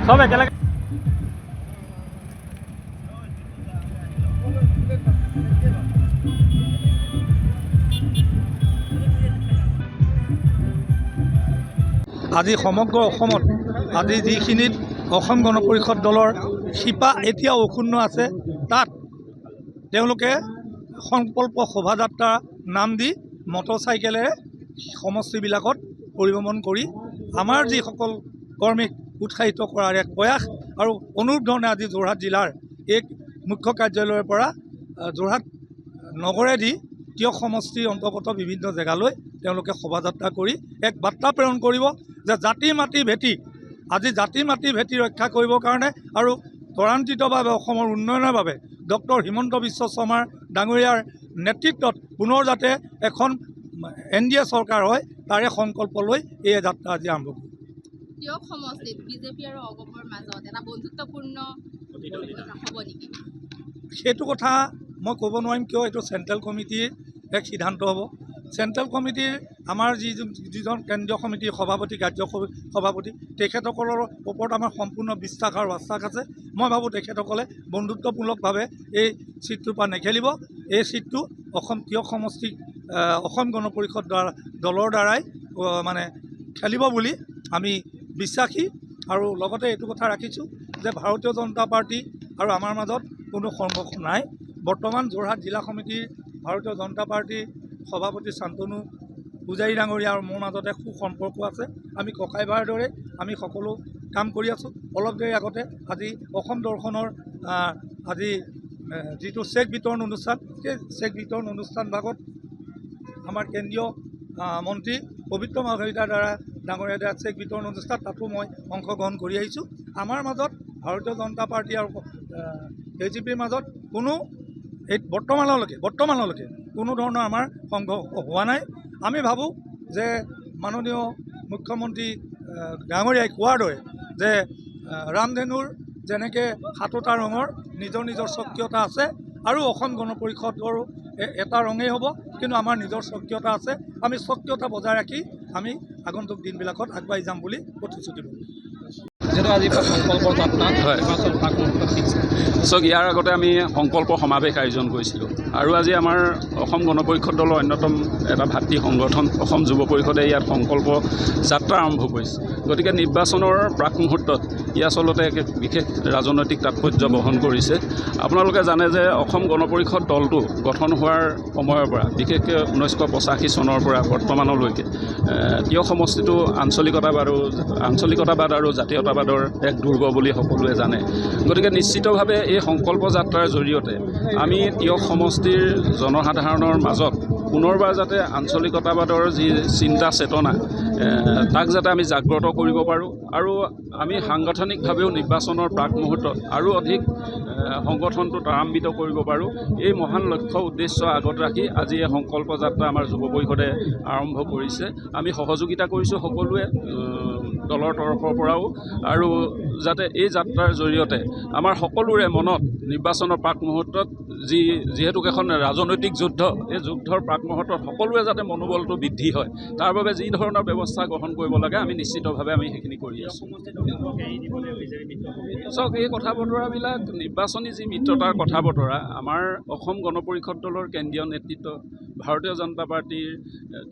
সব একেলগে আজি সমগ্ৰ অসমত আজি যিখিনিত অসম গণ পৰিষদ দলৰ শিপা এতিয়াও অক্ষুণ্ণ আছে তাত তেওঁলোকে সংকল্প শোভাযাত্ৰা নাম দি মটৰচাইকেলেৰে সমষ্টিবিলাকত পৰিভ্ৰমণ কৰি আমাৰ যিসকল কৰ্মীক উৎসাহিত কৰাৰ এক প্ৰয়াস আৰু অনুৰূপ ধৰণে আজি যোৰহাট জিলাৰ এক মুখ্য কাৰ্যালয়ৰ পৰা যোৰহাট নগৰেদি তিয়ক সমষ্টিৰ অন্তৰ্গত বিভিন্ন জেগালৈ তেওঁলোকে শোভাযাত্ৰা কৰি এক বাৰ্তা প্ৰেৰণ কৰিব যে জাতি মাটি ভেটি আজি জাতি মাটি ভেটি ৰক্ষা কৰিবৰ কাৰণে আৰু ত্বৰান্বিতভাৱে অসমৰ উন্নয়নৰ বাবে ডক্টৰ হিমন্ত বিশ্ব শৰ্মাৰ ডাঙৰীয়াৰ নেতৃত্বত পুনৰ যাতে এখন NDA চৰকাৰ হয় তাৰে সংকল্প লৈ এই যাত্ৰা আজি আৰম্ভ কৰিম। তিয়ক সমষ্টিত বিজেপি আৰু অগপৰ মাজত এটা বন্ধুত্বপূৰ্ণ হ'ব নেকি? সেইটো কথা মই ক'ব নোৱাৰিম কিয় এইটো চেণ্ট্ৰেল কমিটিৰ এক সিদ্ধান্ত হ'ব। চেণ্ট্ৰেল কমিটিৰ আমাৰ যিজন কেন্দ্ৰীয় সমিতিৰ সভাপতি কাৰ্য সভাপতি তেখেতসকলৰ ওপৰত আমাৰ সম্পূৰ্ণ বিশ্বাস আৰু আশ্বাস আছে। মই ভাবোঁ তেখেতসকলে বন্ধুত্বমূলকভাৱে এই ছিটটোৰ পৰা নেখেলিব। এই ছিটটো অসম তিয়ক সমষ্টিক অসম গণ পৰিষদ দলৰ দ্বাৰাই মানে খেলিব বুলি আমি বিশ্বাসী আৰু লগতে এইটো কথা ৰাখিছোঁ যে ভাৰতীয় জনতা পাৰ্টি আৰু আমাৰ মাজত কোনো সংঘৰ্ষ নাই। বৰ্তমান যোৰহাট জিলা সমিতিৰ ভাৰতীয় জনতা পাৰ্টিৰ সভাপতি শান্তনু পূজাৰী ডাঙৰীয়া আৰু মোৰ মাজতে সুসম্পৰ্ক আছে। আমি ককাই ভাইৰ দৰে আমি সকলো কাম কৰি আছোঁ। অলপ দেৰি আগতে আজি অসম দৰ্শনৰ আজি যিটো চেক বিতৰণ অনুষ্ঠান সেই চেক বিতৰণ অনুষ্ঠান ভাগত আমাৰ কেন্দ্ৰীয় মন্ত্ৰী পবিত্ৰ মাৰ্ঘেৰিটাৰ দ্বাৰা ডাঙৰীয়া দ্বাৰা চেক বিতৰণ অনুষ্ঠান তাতো মই অংশগ্ৰহণ কৰি আহিছোঁ। আমাৰ মাজত ভাৰতীয় জনতা পাৰ্টি আৰু AGPৰ মাজত কোনো এই বৰ্তমানলৈকে কোনো ধৰণৰ আমাৰ সংঘৰ্ষ হোৱা নাই। আমি ভাবোঁ যে মাননীয় মুখ্যমন্ত্ৰী ডাঙৰীয়াই কোৱাৰ দৰে যে ৰামধেনুৰ যেনেকৈ 7টা ৰঙৰ নিজৰ স্বকীয়তা আছে আৰু অসম গণ পৰিষদৰো এটা ৰঙেই হ'ব, কিন্তু আমাৰ নিজৰ স্বকীয়তা আছে। আমি স্বকীয়তা বজাই ৰাখি আমি আগন্তুক দিনবিলাকত আগবাঢ়ি যাম বুলি প্ৰতিশ্ৰুতি দিওঁ। যিহেতু আজি সংকল্পৰ যাত্ৰা চক ইয়াৰ আগতে আমি সংকল্প সমাৱেশ আয়োজন কৰিছিলোঁ আৰু আজি আমাৰ অসম গণ পৰিষদ দলৰ অন্যতম এটা ভাতৃ সংগঠন অসম যুৱ পৰিষদে ইয়াত সংকল্প যাত্ৰা আৰম্ভ কৰিছে। গতিকে নিৰ্বাচনৰ প্ৰাক মুহূৰ্তত ই আচলতে এক বিশেষ ৰাজনৈতিক তাৎপৰ্য বহন কৰিছে। আপোনালোকে জানে যে অসম গণ পৰিষদ দলটো গঠন হোৱাৰ সময়ৰ পৰা বিশেষকৈ 1985 চনৰ পৰা বৰ্তমানলৈকে তিয়ক সমষ্টিটো আঞ্চলিকতাবাদ আৰু জাতীয়তাবাদৰ এক দুৰ্গ বুলি সকলোৱে জানে। গতিকে নিশ্চিতভাৱে এই সংকল্প যাত্ৰাৰ জৰিয়তে আমি তিয়ক সমষ্টিৰ জনসাধাৰণৰ মাজত পুনৰবাৰ যাতে আঞ্চলিকতাবাদৰ যি চিন্তা চেতনা তাক যাতে আমি জাগ্ৰত কৰিব পাৰোঁ আৰু আমি সাংগঠনিকভাৱেও নিৰ্বাচনৰ প্ৰাক মুহূৰ্তত আৰু অধিক সংগঠনটো ত্বৰান্বিত কৰিব পাৰোঁ। এই মহান লক্ষ্য উদ্দেশ্য আগত ৰাখি আজি এই সংকল্প যাত্ৰা আমাৰ যুৱ পৰিষদে আৰম্ভ কৰিছে। আমি সহযোগিতা কৰিছোঁ সকলোৱে দলৰ তৰফৰ পৰাও আৰু যাতে এই যাত্ৰাৰ জৰিয়তে আমাৰ সকলোৰে মনত নিৰ্বাচনৰ প্ৰাক মুহূৰ্তত যিহেতুকে এখন ৰাজনৈতিক যুদ্ধ, এই যুদ্ধৰ প্ৰাক মুহূৰ্তত সকলোৰে যাতে মনোবলটো বৃদ্ধি হয় তাৰ বাবে যি ধৰণৰ ব্যৱস্থা গ্ৰহণ কৰিব লাগে আমি নিশ্চিতভাৱে আমি সেইখিনি কৰি আছোঁ। চাওক এই কথা বতৰাবিলাক নিৰ্বাচনী যি মিত্ৰতাৰ কথা বতৰা আমাৰ অসম গণ পৰিষদ দলৰ কেন্দ্ৰীয় নেতৃত্ব ভাৰতীয় জনতা পাৰ্টিৰ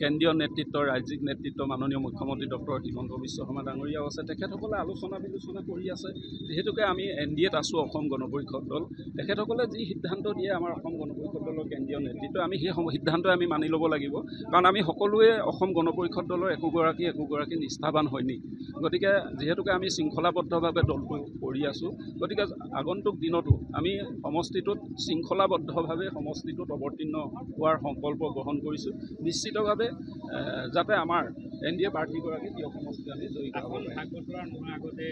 কেন্দ্ৰীয় নেতৃত্ব ৰাজ্যিক নেতৃত্ব মাননীয় মুখ্যমন্ত্ৰী ডক্টৰ হিমন্ত বিশ্ব শৰ্মা ডাঙৰীয়াও আছে। তেখেতসকলে আলোচনা বিলোচনা কৰি আছে। যিহেতুকে আমি NDAত আছোঁ অসম গণ পৰিষদ দল, তেখেতসকলে যি সিদ্ধান্ত দিয়ে আমাৰ অসম গণ পৰিষদ দলৰ কেন্দ্ৰীয় নেতৃত্ব আমি সেই সিদ্ধান্তই আমি মানি ল'ব লাগিব। কাৰণ আমি সকলোৱে অসম গণ পৰিষদ দলৰ একোগৰাকী নিষ্ঠাবান সৈনিক। গতিকে যিহেতুকে আমি শৃংখলাবদ্ধভাৱে দলটো কৰি আছোঁ, গতিকে আগন্তুক দিনতো আমি সমষ্টিটোত শৃংখলাবদ্ধভাৱে সমষ্টিটোত অৱতীৰ্ণ হোৱাৰ সংকল্প গ্ৰহণ কৰিছোঁ। নিশ্চিতভাৱে যাতে আমাৰ NDA প্ৰাৰ্থীগৰাকী তিয়ক সমষ্টিত আমি জয়ী হ'ব। ভাগ বতৰা নোহোৱাৰ আগতে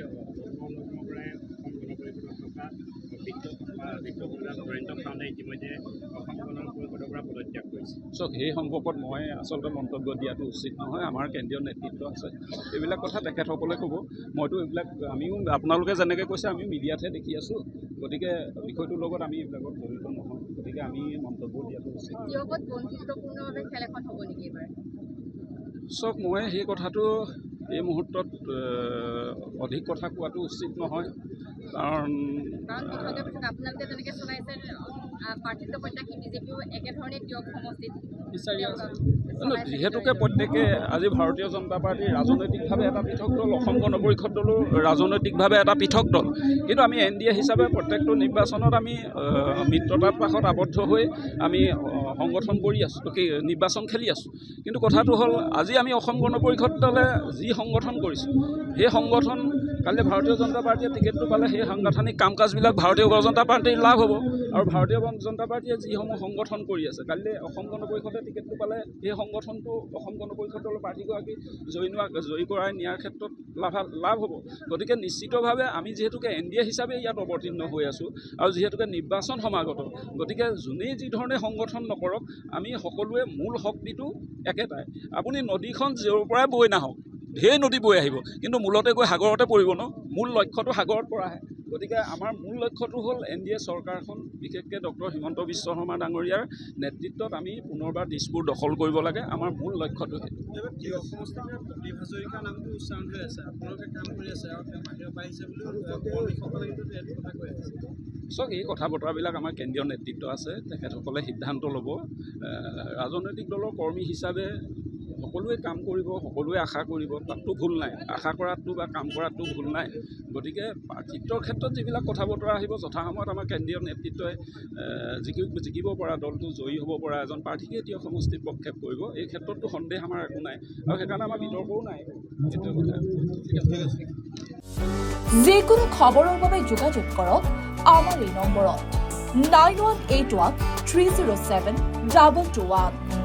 পৰাই অসম গণ পৰিষদত থকা নৰেন্দ্ৰ চাউলে ইতিমধ্যে অসম গণ পৰিষদৰ পৰা পদত্যাগ কৰিছে। চাওক সেই সম্পৰ্কত মই আচলতে মন্তব্য দিয়াটো উচিত নহয়। আমাৰ কেন্দ্ৰীয় নেতৃত্ব আছে, এইবিলাক কথা তেখেতসকলে ক'ব। মইতো এইবিলাক আমিও আপোনালোকে যেনেকৈ কৈছে আমি মিডিয়াতহে দেখি আছোঁ। গতিকে বিষয়টোৰ লগত আমি এইবিলাকত জড়িত নহয়। গতিকে আমি মন্তব্য দিয়াটো উচিত। তিয়কত বন্ধুত্বপূৰ্ণভাৱে খেল এখন হ'ব নেকি এইবাৰ? চাওক মই সেই কথাটো এই মুহূৰ্তত অধিক কথা কোৱাটো উচিত নহয়, কাৰণ পৃথকে পৃথক আপোনালোকে যেনেকৈ চলাইছে প্ৰাৰ্থিত্ব প্ৰত্যাশী বিজেপিও একেধৰণে দিয়ক সমষ্টিত যিহেতুকে প্ৰত্যেকে আজি ভাৰতীয় জনতা পাৰ্টীৰ ৰাজনৈতিকভাৱে এটা পৃথক দল, অসম গণ পৰিষদ দলো ৰাজনৈতিকভাৱে এটা পৃথক দল, কিন্তু আমি NDA হিচাপে প্ৰত্যেকটো নিৰ্বাচনত আমি মিত্ৰতাৰ পাশত আবদ্ধ হৈ আমি সংগঠন কৰি আছোঁ, নিৰ্বাচন খেলি আছোঁ। কিন্তু কথাটো হ'ল আজি আমি অসম গণ পৰিষদ দলে যি সংগঠন কৰিছোঁ, সেই সংগঠন কালি ভাৰতীয় জনতা পাৰ্টীয়ে টিকেটটো পালে সেই সাংগঠনিক কাম কাজবিলাক ভাৰতীয় জনতা পাৰ্টীৰ লাভ হ'ব। আৰু ভাৰতীয় জনতা পাৰ্টীয়ে যিসমূহ সংগঠন কৰি আছে, কালি অসম গণ পৰিষদে টিকেটটো পালে সেই সংগঠনটো অসম গণ পৰিষদ দলৰ প্ৰাৰ্থীগৰাকী জয়ী কৰাই নিয়াৰ ক্ষেত্ৰত লাভ হ'ব। গতিকে নিশ্চিতভাৱে আমি যিহেতুকে NDA হিচাপে ইয়াত অৱতীৰ্ণ হৈ আছোঁ আৰু যিহেতুকে নিৰ্বাচন সমাগত, গতিকে যোনেই যি ধৰণে সংগঠন নকৰক আমি সকলোৱে মূল শক্তিটো একেটাই। আপুনি নদীখন য'ৰ পৰাই বৈ নাহক, ঢেৰ নদী বৈ আহিব, কিন্তু মূলতে গৈ সাগৰতে পৰিব ন, মূল লক্ষ্যটো সাগৰত পৰাহে। গতিকে আমাৰ মূল লক্ষ্যটো হ'ল NDA চৰকাৰখন, বিশেষকৈ ডক্টৰ হিমন্ত বিশ্ব শৰ্মা ডাঙৰীয়াৰ নেতৃত্বত আমি পুনৰবাৰ দিশবোৰ দখল কৰিব লাগে। আমাৰ মূল লক্ষ্যটো প্ৰতিভা হাজৰিকাৰ নামটো উচ্চাৰণ হৈ আছে, আপোনালোকে কাম কৰি আছে আৰু তেওঁ বাহিৰৰ পৰা আহিছে বুলিও কথা কৈ আছে। চাওক, এই কথা বতৰাবিলাক আমাৰ কেন্দ্ৰীয় নেতৃত্ব আছে, তেখেতসকলে সিদ্ধান্ত ল'ব। ৰাজনৈতিক দলৰ কৰ্মী হিচাপে সকলোৱে কাম কৰিব, সকলোৱে আশা কৰিব, তাততো ভুল নাই, আশা কৰাটো বা কাম কৰাটো ভুল নাই। গতিকে প্ৰাৰ্থিত্বৰ ক্ষেত্ৰত যিবিলাক কথা বতৰা আহিব, যথাসময়ত আমাৰ কেন্দ্ৰীয় নেতৃত্বই জিকিব পৰা দলটো জয়ী হ'ব পৰা এজন প্ৰাৰ্থীকে এতিয়া সমষ্টিত প্ৰক্ষেপ কৰিব, এই ক্ষেত্ৰততো সন্দেহ আমাৰ একো নাই, আৰু সেইকাৰণে আমাৰ বিতৰ্কও নাই এইটো কথা। যিকোনো খবৰৰ বাবে যোগাযোগ কৰক আমাৰ এই নম্বৰত 9181 307 2221।